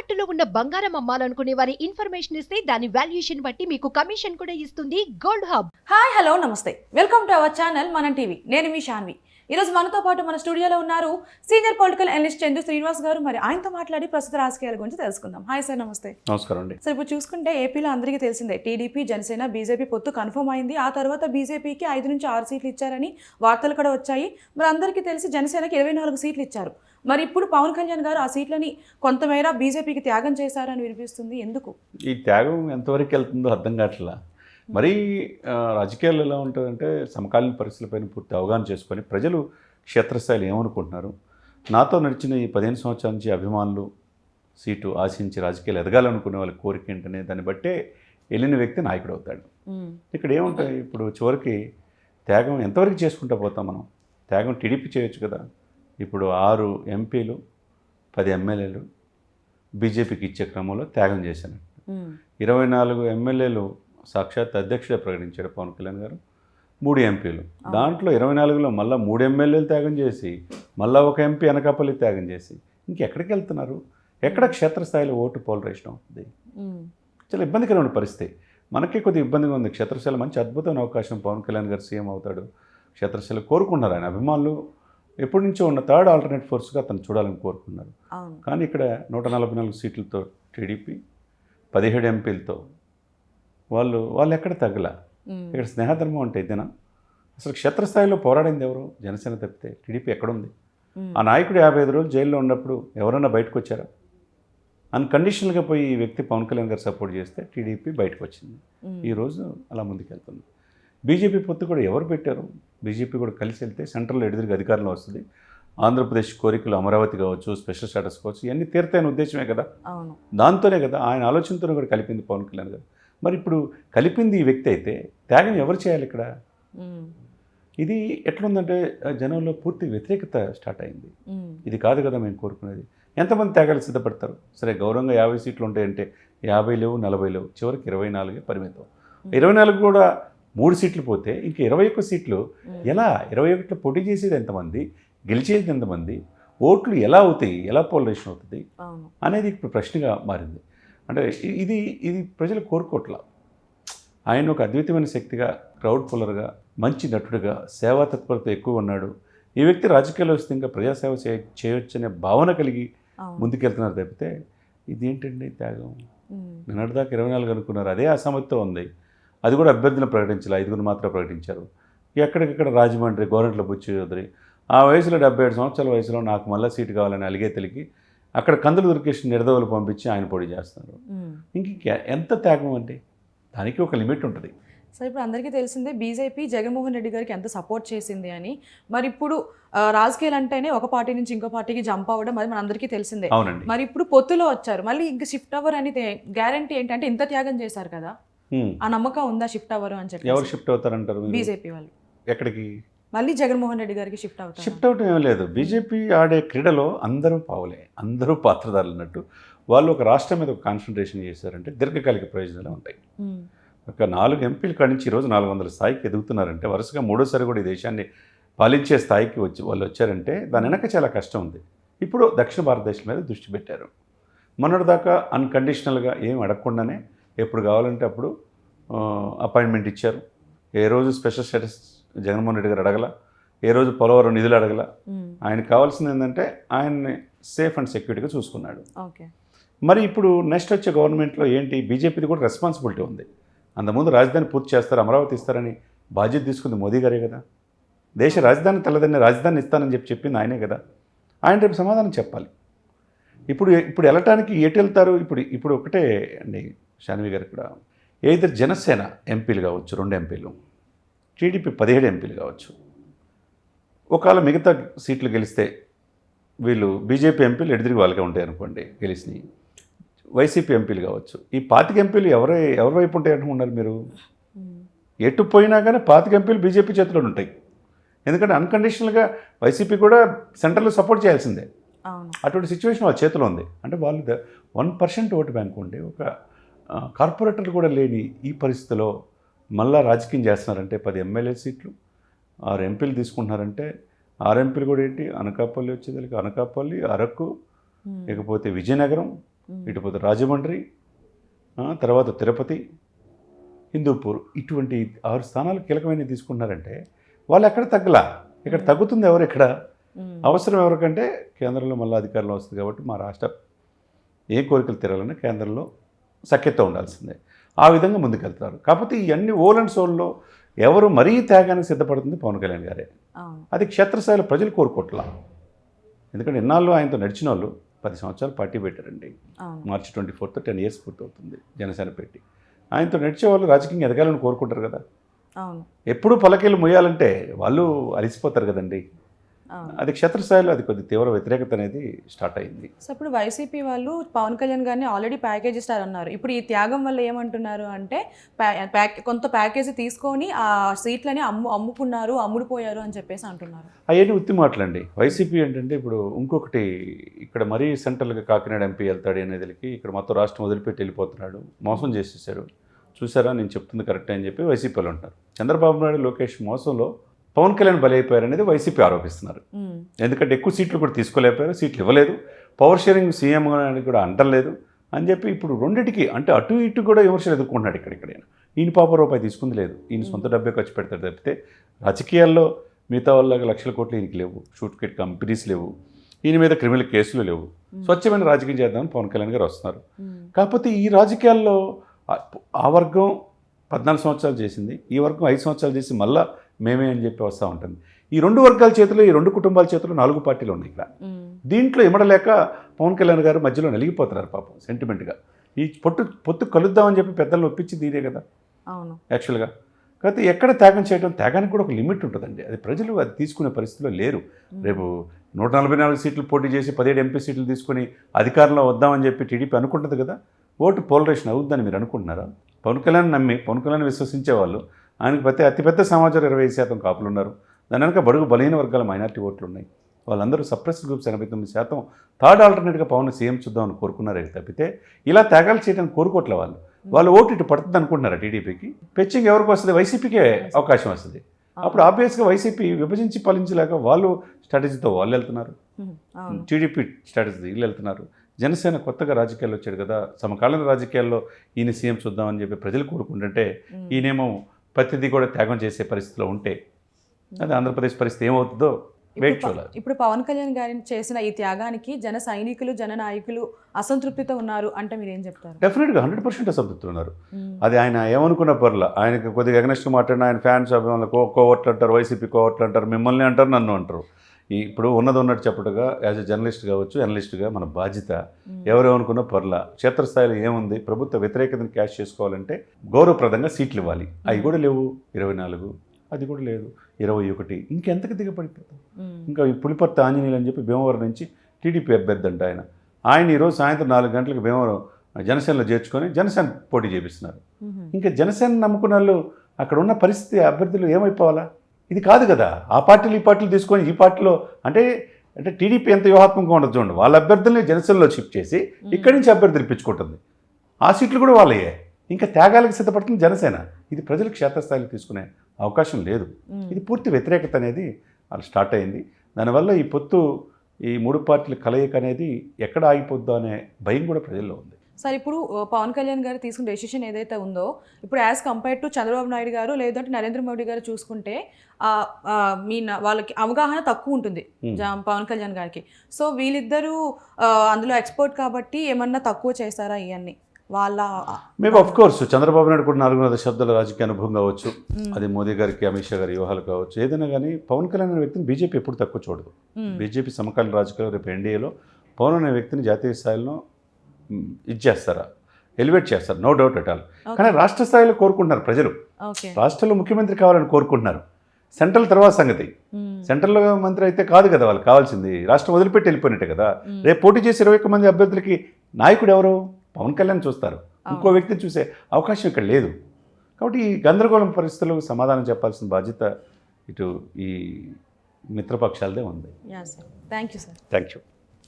తాకట్టులో ఉన్న బంగారం అమ్మాలనుకునే వారి ఇన్ఫర్మేషన్ ఇస్తే దాని వాల్యుయేషన్ బట్టి మీకు కమిషన్ కూడా ఇస్తుంది గోల్డ్ హబ్. హాయ్ హలో నమస్తే, వెల్కమ్ టు అవర్ ఛానల్ మనం టీవీ. నేను మీ శాన్వి. ఈరోజు మనతో పాటు మన స్టూడియోలో ఉన్నారు senior political analyst Chandu Srinivas గారు. మరి ఆయనతో మాట్లాడి ప్రస్తుత రాజకీయాల గురించి తెలుసుకుందాం. హాయ్ సార్, నమస్తే. నమస్కారం అండి. సార్, ఇప్పుడు చూసుకుంటే ఏపీలో అందరికీ తెలిసిందే, టీడీపీ జనసేన బీజేపీ పొత్తు కన్ఫర్మ్ అయింది. ఆ తర్వాత బీజేపీకి 5 నుంచి 6 సీట్లు ఇచ్చారని వార్తలు కూడా వచ్చాయి. మరి అందరికీ తెలిసి జనసేనకి 24 సీట్లు ఇచ్చారు. మరి ఇప్పుడు పవన్ కళ్యాణ్ గారు ఆ సీట్లని కొంతమేర బీజేపీకి త్యాగం చేశారని వినిపిస్తుంది. ఎందుకు ఈ త్యాగం ఎంతవరకు వెళ్తుందో అర్థం కావట్లా. మరీ రాజకీయాలు ఎలా ఉంటుందంటే సమకాలీన పరిస్థితులపైన పూర్తి అవగాహన చేసుకొని ప్రజలు క్షేత్రస్థాయిలో ఏమనుకుంటున్నారు, నాతో నడిచిన ఈ 15 సంవత్సరాల నుంచి అభిమానులు సీటు ఆశించి రాజకీయాలు ఎదగాలనుకునే వాళ్ళ కోరిక ఏంటనే దాన్ని బట్టే వెళ్ళిన వ్యక్తి నాయకుడు అవుతాడు. ఇక్కడ ఏముంటాయి, ఇప్పుడు చివరికి త్యాగం ఎంతవరకు చేసుకుంటూ పోతాం మనం? త్యాగం టీడీపీ చేయొచ్చు కదా. ఇప్పుడు 6 ఎంపీలు 10 ఎమ్మెల్యేలు బీజేపీకి ఇచ్చే క్రమంలో త్యాగం చేశాను. 24 ఎమ్మెల్యేలు సాక్షాత్ అధ్యక్షుడే ప్రకటించాడు పవన్ కళ్యాణ్ గారు. 3 ఎంపీలు, దాంట్లో 24లో మళ్ళీ 3 ఎమ్మెల్యేలు త్యాగం చేసి మళ్ళీ 1 ఎంపీ అనకాపల్లి త్యాగం చేసి ఇంకెక్కడికి వెళ్తున్నారు? ఎక్కడ క్షేత్రస్థాయిలో ఓటు పోలరైజేషన్ అవుతుంది? చాలా ఇబ్బందికరమైన పరిస్థితి. మనకి కొద్దిగా ఇబ్బందిగా ఉంది. క్షేత్రస్థాయిలో మంచి అద్భుతమైన అవకాశం, పవన్ కళ్యాణ్ గారు సీఎం అవుతాడు, క్షేత్రస్థాయిలో కోరుకున్నారు. ఆయన అభిమానులు ఎప్పటి నుంచో ఉన్న థర్డ్ ఆల్టర్నేట్ ఫోర్స్గా అతను చూడాలని కోరుకున్నారు. కానీ ఇక్కడ 144 సీట్లతో టీడీపీ 17 ఎంపీలతో వాళ్ళు ఎక్కడ తగ్గల. ఇక్కడ స్నేహధర్మం అంటే ఇదేనా? అసలు క్షేత్రస్థాయిలో పోరాడింది ఎవరు? జనసేన తప్పితే టీడీపీ ఎక్కడుంది? ఆ నాయకుడు 55 రోజులు జైల్లో ఉన్నప్పుడు ఎవరన్నా బయటకు వచ్చారా? అన్కండిషనల్గా పోయి ఈ వ్యక్తి పవన్ కళ్యాణ్ గారు సపోర్ట్ చేస్తే టీడీపీ బయటకు వచ్చింది. ఈరోజు అలా ముందుకెళ్తుంది. బీజేపీ పొత్తు కూడా ఎవరు పెట్టారు? బీజేపీ కూడా కలిసి వెళ్తే సెంట్రల్లో ఎదురుగా అధికారంలో వస్తుంది. ఆంధ్రప్రదేశ్ కోరికలు అమరావతి కావచ్చు, స్పెషల్ స్టాటస్ కావచ్చు, ఇవన్నీ తీర్తాయని ఉద్దేశమే కదా. దాంతోనే కదా ఆయన ఆలోచనతోనే కూడా కలిపింది పవన్ కళ్యాణ్ గారు. మరి ఇప్పుడు కలిపింది ఈ వ్యక్తి అయితే త్యాగం ఎవరు చేయాలి ఇక్కడ? ఇది ఎట్లుందంటే జనంలో పూర్తి వ్యతిరేకత స్టార్ట్ అయింది. ఇది కాదు కదా మేము కోరుకునేది. ఎంతమంది త్యాగాలు సిద్ధపడతారు? సరే, గౌరవంగా 50 సీట్లు ఉంటాయంటే 50 లేవు, 40 లేవు, చివరికి 24 పరిమితం. 24 కూడా 3 సీట్లు పోతే ఇంక 21 సీట్లు ఎలా? 21లో పోటీ చేసేది ఎంతమంది, గెలిచేది ఎంతమంది, ఓట్లు ఎలా అవుతాయి, ఎలా పోలరైజేషన్ అవుతుంది అనేది ఇప్పుడు ప్రశ్నగా మారింది. అంటే ఇది ప్రజలు కోరుకోవట్లా. ఆయన ఒక అద్వితీయమైన శక్తిగా, క్రౌడ్ పుల్లర్గా, మంచి నటుడుగా, సేవా తత్పరత ఎక్కువ ఉన్నాడు. ఈ వ్యక్తి రాజకీయాల్లో వస్తే ఇంకా ప్రజాసేవ చేయొచ్చనే భావన కలిగి ముందుకెళ్తున్నారు తప్పితే ఇదేంటండి త్యాగం? నిన్నటిదాకా 24 అనుకున్నారు, అదే అసమర్థత ఉంది. అది కూడా అభ్యర్థులను ప్రకటించాలి, 5 మాత్రం ప్రకటించారు. ఎక్కడికక్కడ రాజమండ్రి, గోరంట్ల బుచ్చి చౌదరి ఆ వయసులో 77 సంవత్సరాల వయసులో నాకు మళ్ళీ సీటు కావాలని అలిగే తెలికి అక్కడ కందులు దుర్గేష్ నిర్దవులు పంపించి ఆయన పోటీ చేస్తున్నారు. ఇంక ఎంత త్యాగం అంటే దానికి ఒక లిమిట్ ఉంటుంది. సరే, ఇప్పుడు అందరికీ తెలిసిందే బీజేపీ జగన్మోహన్ రెడ్డి గారికి ఎంత సపోర్ట్ చేసింది అని. మరి ఇప్పుడు రాజకీయాలు అంటేనే ఒక పార్టీ నుంచి ఇంకో పార్టీకి జంప్ అవ్వడం అది మన అందరికీ తెలిసిందే. అవునండి. మరి ఇప్పుడు పొత్తులో వచ్చారు, మళ్ళీ ఇంకా షిఫ్ట్ అవ్వరు అని గ్యారంటీ ఏంటంటే ఇంత త్యాగం చేశారు కదా, ఆ నమ్మకం ఉందా షిఫ్ట్ అవ్వరు అని చెప్పి? ఎవరు షిఫ్ట్ అవుతారంటారు? బీజేపీ వాళ్ళు. ఎక్కడికి? మళ్ళీ జగన్మోహన్ రెడ్డి గారికి షిఫ్ట్ అవుతారు. షిఫ్ట్ అవటం ఏం లేదు. బీజేపీ ఆడే క్రీడలో అందరూ పావులే, అందరూ పాత్రదారులు అన్నట్టు. వాళ్ళు ఒక రాష్ట్రం మీద ఒక కాన్సన్ట్రేషన్ చేశారంటే దీర్ఘకాలిక ప్రయోజనాలు ఉంటాయి. ఒక 4 ఎంపీల కాడి నుంచి ఈరోజు 400 స్థాయికి ఎదుగుతున్నారంటే, వరుసగా 3వ కూడా ఈ దేశాన్ని పాలించే స్థాయికి వాళ్ళు వచ్చారంటే దాని వెనక చాలా కష్టం ఉంది. ఇప్పుడు దక్షిణ భారతదేశం మీద దృష్టి పెట్టారు. మొన్నటిదాకా అన్కండిషనల్గా ఏం అడగకుండానే ఎప్పుడు కావాలంటే అప్పుడు అపాయింట్మెంట్ ఇచ్చారు. ఏ రోజు స్పెషల్ స్టేటస్ జగన్మోహన్ రెడ్డి గారు అడగల, ఏ రోజు పోలవరం నిధులు అడగల. ఆయనకు కావాల్సింది ఏంటంటే ఆయన్ని సేఫ్ అండ్ సెక్యూరిటీగా చూసుకున్నాడు. మరి ఇప్పుడు నెక్స్ట్ వచ్చే గవర్నమెంట్లో ఏంటి, బీజేపీది కూడా రెస్పాన్సిబిలిటీ ఉంది. అంతకుముందు రాజధాని పూర్తి చేస్తారు, అమరావతి ఇస్తారని బాధ్యత తీసుకుంది మోదీ గారే కదా. దేశ రాజధాని తెల్లదని రాజధాని ఇస్తానని చెప్పింది ఆయనే కదా. ఆయన రేపు సమాధానం చెప్పాలి. ఇప్పుడు వెళ్ళటానికి ఎటు వెళ్తారు? ఇప్పుడు ఒకటే అండి శాన్వి గారు, ఇక్కడ ఏదైతే జనసేన ఎంపీలు కావచ్చు 2 ఎంపీలు, టీడీపీ 17 ఎంపీలు కావచ్చు. ఒకవేళ మిగతా సీట్లు గెలిస్తే వీళ్ళు బీజేపీ ఎంపీలు ఎదురుగా వాళ్ళకే ఉంటాయి అనుకోండి గెలిచినాయి. వైసీపీ ఎంపీలు కావచ్చు. ఈ 25 ఎంపీలు ఎవరి వైపు ఉంటాయి అనుకున్నారు మీరు? ఎటు పోయినా కానీ 25 ఎంపీలు బీజేపీ చేతిలో ఉంటాయి. ఎందుకంటే అన్కండిషనల్గా వైసీపీ కూడా సెంట్రల్లో సపోర్ట్ చేయాల్సిందే. అటువంటి సిచ్యువేషన్ వాళ్ళ చేతిలో ఉంది. అంటే వాళ్ళు 1% ఓటు బ్యాంక్ ఉండే ఒక కార్పొరేటర్లు కూడా లేని ఈ పరిస్థితిలో మళ్ళా రాజకీయం చేస్తున్నారంటే 10 ఎమ్మెల్యే సీట్లు 6 ఎంపీలు తీసుకుంటున్నారంటే 6 ఎంపీలు కూడా ఏంటి, అనకాపల్లి వచ్చేదానికి అనకాపల్లి, అరకు, ఇకపోతే విజయనగరం, ఇటుపోతే రాజమండ్రి, తర్వాత తిరుపతి, హిందూపూర్, ఇటువంటి 6 స్థానాలు కీలకమైనవి తీసుకుంటున్నారంటే వాళ్ళు ఎక్కడ తగ్గలా. ఇక్కడ తగ్గుతుంది ఎవరు? ఇక్కడ అవసరం ఎవరికంటే కేంద్రంలో మళ్ళీ అధికారంలో వస్తుంది కాబట్టి మా రాష్ట్ర ఏ కోరికలు తీరాలన్నా కేంద్రంలో సఖ్యత ఉండాల్సిందే. ఆ విధంగా ముందుకెళ్తారు. కాకపోతే ఇవన్నీ ఓల్ అండ్ సోల్లో ఎవరు మరీ త్యాగానికి సిద్ధపడుతుంది పవన్ కళ్యాణ్ గారే. అది క్షేత్రస్థాయిలో ప్రజలు కోరుకోవట్లా. ఎందుకంటే ఇన్నాళ్ళు ఆయనతో నడిచిన వాళ్ళు 10 సంవత్సరాలు పార్టీ పెట్టారండి. మార్చి 24th 10 years పూర్తవుతుంది జనసేన పెట్టి. ఆయనతో నడిచే వాళ్ళు రాజకీయంగా ఎదగాలని కోరుకుంటారు కదా. ఎప్పుడు పలకీలు మొయ్యాలంటే వాళ్ళు అలిసిపోతారు కదండి. అది క్షేత్రస్థాయిలో అది కొద్ది తీవ్ర వ్యతిరేకత అనేది స్టార్ట్ అయింది. సో ఇప్పుడు వైసీపీ వాళ్ళు పవన్ కళ్యాణ్ గారిని ఆల్రెడీ ప్యాకేజ్ ఇస్తారన్నారు. ఇప్పుడు ఈ త్యాగం వల్ల ఏమంటున్నారు అంటే కొంత ప్యాకేజీ తీసుకొని ఆ సీట్లని అమ్ముకున్నారు, అమ్ముడుపోయారు అని చెప్పేసి అంటున్నారు. అవన్నీ ఉత్తి మాటలండి. వైసీపీ ఏంటంటే ఇప్పుడు ఇంకొకటి ఇక్కడ మరీ సెంట్రల్గా కాకినాడ ఎంపీ వెళ్తాడు అనేదికి ఇక్కడ మొత్తం రాష్ట్రం వదిలిపెట్టి వెళ్ళిపోతున్నాడు, మోసం చేసేసారు. చూసారా నేను చెప్తుంది కరెక్టే అని చెప్పి వైసీపీ వాళ్ళు అంటారు. చంద్రబాబు నాయుడు లోకేష్ మోసంలో పవన్ కళ్యాణ్ బలైపోయారు అనేది వైసీపీ ఆరోపిస్తున్నారు. ఎందుకంటే ఎక్కువ సీట్లు కూడా తీసుకోలేకపోయారు, సీట్లు ఇవ్వలేదు, పవర్ షేరింగ్ సీఎం అని కూడా అంటలేదు అని చెప్పి ఇప్పుడు రెండింటికి అంటే అటు ఇటు కూడా విమర్శలు ఎదుర్కొంటున్నాడు. ఇక్కడ ఈయన పాప రూపాయి తీసుకుంది లేదు, ఈయన సొంత డబ్బే ఖర్చు పెడతాడు తప్పితే రాజకీయాల్లో మిగతా వాళ్ళకి లక్షల కోట్లు ఈయనకి లేవు, షూట్ కిట్ కంపెనీస్ లేవు, ఈయన మీద క్రిమినల్ కేసులు లేవు. స్వచ్ఛమైన రాజకీయం చేద్దామని పవన్ కళ్యాణ్ గారు వస్తున్నారు. కాకపోతే ఈ రాజకీయాల్లో ఆ వర్గం 14 సంవత్సరాలు చేసింది, ఈ వర్గం 5 సంవత్సరాలు చేసి మళ్ళీ మేమే అని చెప్పి వస్తూ ఉంటుంది. ఈ 2 వర్గాల చేతిలో, ఈ 2 కుటుంబాల చేతిలో 4 పార్టీలు ఉన్నాయి ఇక్కడ. దీంట్లో ఇమడలేక పవన్ కళ్యాణ్ గారు మధ్యలో నలిగిపోతున్నారు పాపం సెంటిమెంట్గా. ఈ పొత్తు కలుద్దామని చెప్పి పెద్దలను ఒప్పించి తీరే కదా యాక్చువల్గా. కాకపోతే ఎక్కడ త్యాగం చేయడం, త్యాగానికి కూడా ఒక లిమిట్ ఉంటుందండి. అది ప్రజలు అది తీసుకునే పరిస్థితిలో లేరు. రేపు 144 సీట్లు పోటీ చేసి 17 ఎంపీ సీట్లు తీసుకొని అధికారంలో వద్దామని చెప్పి టీడీపీ అనుకుంటుంది కదా. ఓటు పోలరైజేషన్ అవుద్దని మీరు అనుకుంటున్నారా? పవన్ కళ్యాణ్ నమ్మి, పవన్ కళ్యాణ్ విశ్వసించే వాళ్ళు, ఆయనకు అతిపెద్ద సమాజంలో 25% కాపులు ఉన్నారు. దాని వెనక బడుగు బలహీన వర్గాల మైనార్టీ ఓట్లు ఉన్నాయి. వాళ్ళందరూ సప్రెస్డ్ గ్రూప్స్ 89% థర్డ్ ఆల్టర్నేట్గా పవన్ సీఎం చూద్దామని కోరుకున్నారే తప్పితే ఇలా త్యాగాలు చేయడానికి కోరుకోవట్లే వాళ్ళు ఓటు ఇటు పడుతుంది అనుకుంటున్నారా టీడీపీకి? పెచ్చింగ్ ఎవరికి వస్తుంది? వైసీపీకే అవకాశం వస్తుంది. అప్పుడు ఆబ్వియస్గా వైసీపీ విభజించి పాలించలేక వాళ్ళు స్ట్రాటజీతో వాళ్ళు వెళ్తున్నారు, టీడీపీ స్ట్రాటజీ వీళ్ళు వెళ్తున్నారు. జనసేన కొత్తగా రాజకీయాల్లో వచ్చాడు కదా, సమకాలీన రాజకీయాల్లో ఈయన సీఎం చూద్దామని చెప్పి ప్రజలు కోరుకుంటుంటే ఈయనేమో ప్రతిదీ కూడా త్యాగం చేసే పరిస్థితిలో ఉంటే అది ఆంధ్రప్రదేశ్ పరిస్థితి ఏమవుతుందో వెయిట్ చేయాలి. ఇప్పుడు పవన్ కళ్యాణ్ గారిని చేసిన ఈ త్యాగానికి జన సైనికులు, జన నాయకులు అసంతృప్తితో ఉన్నారు అంటే మీరు ఏం చెప్తారు? డెఫినెట్గా 100% అసంతృప్తి ఉన్నారు. అది ఆయన ఏమనుకున్న పర్ల, ఆయనకు కొద్దిగా ఎగనెస్ట్ మాట్లాడిన ఆయన ఫ్యాన్స్ అభిమానులు కోవట్లు అంటారు, వైసీపీ కోవట్లు అంటారు, మిమ్మల్ని అంటారు, నన్ను అంటారు. ఇప్పుడు ఉన్నట్టు చెప్పటగా యాజ్ ఎ జర్నలిస్ట్ కావచ్చు, అనలిస్ట్గా మన బాధ్యత ఎవరేమనుకున్న పర్ల క్షేత్రస్థాయిలో ఏముంది, ప్రభుత్వ వ్యతిరేకతను క్యాష్ చేసుకోవాలంటే గౌరవప్రదంగా సీట్లు ఇవ్వాలి. అవి కూడా లేవు. 24 అది కూడా లేదు, 21 ఇంకెంతకు దిగపడిపోతాం. ఇంకా ఈ పులిపర్తి ఆంజనేయులు అని చెప్పి భీమవరం నుంచి టీడీపీ అభ్యర్థి అంట ఆయన ఈరోజు సాయంత్రం 4 గంటలకు భీమవరం జనసేనలో చేర్చుకొని జనసేన పోటీ చేపిస్తున్నారు. ఇంకా జనసేన నమ్ముకున్న వాళ్ళు అక్కడ ఉన్న పరిస్థితి అభ్యర్థులు ఏమైపోవాలా? ఇది కాదు కదా. ఆ పార్టీలు ఈ పార్టీలు తీసుకొని ఈ పార్టీలో అంటే టీడీపీ ఎంత వ్యూహాత్మకంగా ఉండదు చూడండి. వాళ్ళ అభ్యర్థుల్ని జనసేనలో షిఫ్ట్ చేసి ఇక్కడి నుంచి అభ్యర్థులు ఇప్పించుకుంటుంది. ఆ సీట్లు కూడా వాళ్ళయ్యే. ఇంకా త్యాగాలకు సిద్ధపడుతుంది జనసేన. ఇది ప్రజలు క్షేత్రస్థాయిలో తీసుకునే అవకాశం లేదు. ఇది పూర్తి వ్యతిరేకత అనేది వాళ్ళు స్టార్ట్ అయింది. దానివల్ల ఈ పొత్తు, ఈ 3 పార్టీల కలయిక అనేది ఎక్కడ ఆగిపోద్దో అనే భయం కూడా ప్రజల్లో ఉంది. సార్ ఇప్పుడు పవన్ కళ్యాణ్ గారు తీసుకున్న డెసిషన్ ఏదైతే ఉందో, ఇప్పుడు as compare to Chandrababu Naidu గారు లేదంటే నరేంద్ర మోడీ గారు చూసుకుంటే వాళ్ళకి అవగాహన తక్కువ ఉంటుంది పవన్ కళ్యాణ్ గారికి. సో వీళ్ళిద్దరూ అందులో ఎక్స్పర్ట్ కాబట్టి ఏమన్నా తక్కువ చేస్తారా ఇవన్నీ వాళ్ళ? Maybe of course Chandrababu Naidu కూడా 4 దశాబ్దాల రాజకీయ అనుభవం కావచ్చు, అది మోదీ గారికి, అమిత్ షా గారి వ్యూహాలు కావచ్చు, ఏదైనా కానీ పవన్ కళ్యాణ్ అనే వ్యక్తిని బీజేపీ ఎప్పుడు తక్కువ చూడదు. బీజేపీ సమకాలీన రాజకీయాలు రేపు ఎన్డీఏలో పవన్ అనే వ్యక్తిని జాతీయ స్థాయిలో ఇచ్చేస్తారా, ఎలివేట్ చేస్తారు, నో డౌట్ అట్ ఆల్. కానీ రాష్ట్ర స్థాయిలో కోరుకుంటున్నారు ప్రజలు, రాష్ట్రంలో ముఖ్యమంత్రి కావాలని కోరుకుంటున్నారు. సెంట్రల్ తర్వాత సంగతి, సెంట్రల్ మంత్రి అయితే కాదు కదా వాళ్ళకి కావాల్సింది, రాష్ట్రం వదిలిపెట్టి వెళ్ళిపోయినట్టే కదా. రేపు పోటీ చేసి 21 మంది అభ్యర్థులకి నాయకుడు ఎవరు? పవన్ కళ్యాణ్ చూస్తారు, ఇంకో వ్యక్తిని చూసే అవకాశం ఇక్కడ లేదు. కాబట్టి ఈ గందరగోళం పరిస్థితులకు సమాధానం చెప్పాల్సిన బాధ్యత ఇటు ఈ మిత్రపక్షాలదే ఉంది. Thank you sir. Thank you.